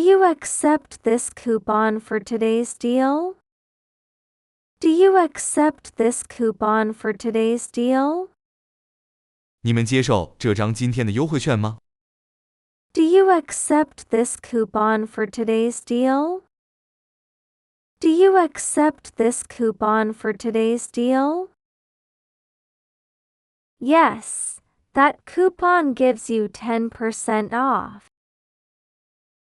you accept this coupon for today's deal? Do you accept this coupon for today's deal? 你们接受这张今天的优惠券吗？ Do you accept this coupon for today's deal? Do you accept this coupon for today's deal? Yes, that coupon gives you 10% off.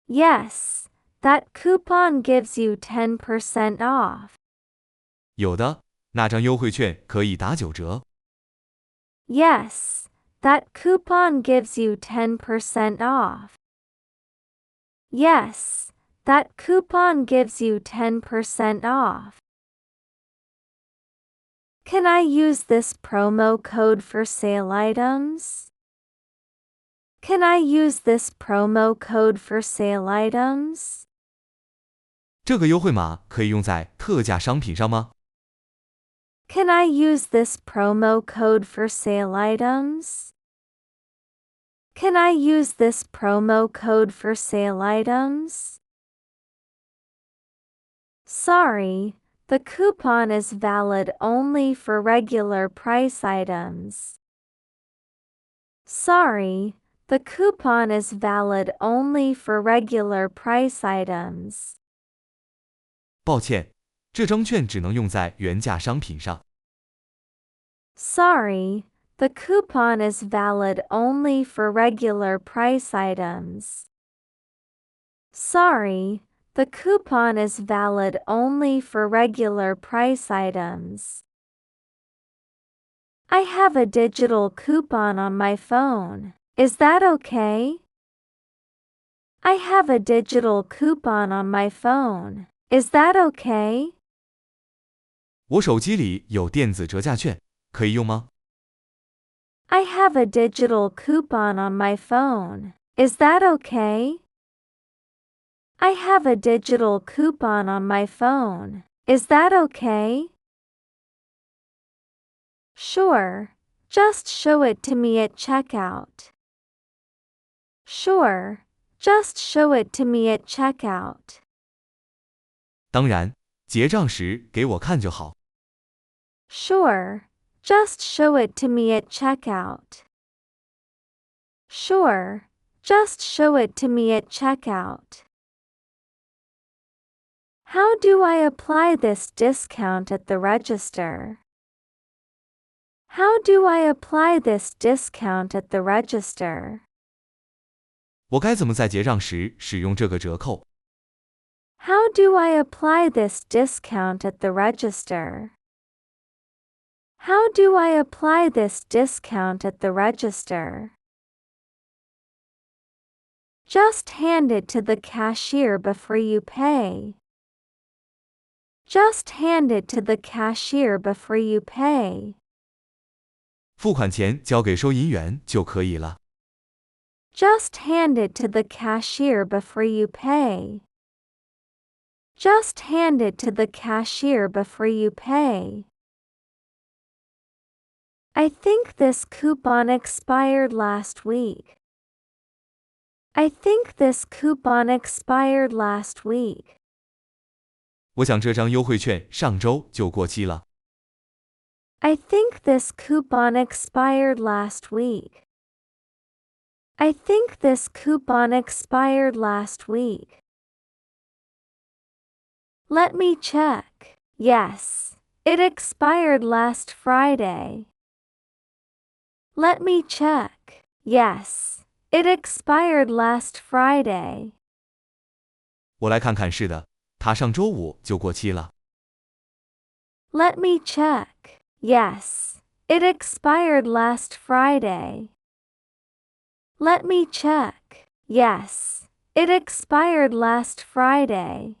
Yes, that coupon gives you 10% off. 有的，那张优惠券可以打9折。Yes, that coupon gives you 10% off. Yes, that coupon gives you 10% off. Can I use this promo code for sale items? Can I use this promo code for sale items? 这个优惠码可以用在特价商品上吗？ Can I use this promo code for sale items? Can I use this promo code for sale items? Sorry, the coupon is valid only for regular price items. Sorry, the coupon is valid only for regular price items. 抱歉，这张券只能用在原价商品上。Sorry, the coupon is valid only for regular price items. Sorry, the coupon is valid only for regular price items. I have a digital coupon on my phone. Is that okay? I have a digital coupon on my phone. Is that okay? 我手机里有电子折价券，可以用吗？ I have a digital coupon on my phone. Is that okay? I have a digital coupon on my phone. Is that okay? Sure, just show it to me at checkout. Sure, just show it to me at checkout. 当然，结账时给我看就好。 Sure, just show it to me at checkout. Sure, just show it to me at checkout. How do I apply this discount at the register? How do I apply this discount at the register? 我该怎么在结账时使用这个折扣？ How do I apply this discount at the register? How do I apply this discount at the register? Just hand it to the cashier before you pay. Just hand it to the cashier before you pay. 付款前交给收银员就可以了。 Just hand it to the cashier before you pay. Just hand it to the cashier before you pay. I think this coupon expired last week. I think this coupon expired last week. 我想这张优惠券上周就过期了。 I think this coupon expired last week. I think this coupon expired last week. Let me check. Yes, it expired last Friday. Let me check. Yes, it expired last Friday. 我来看看，是的，它上周五就过期了。 Let me check. Yes, it expired last Friday. Let me check. Yes, it expired last Friday.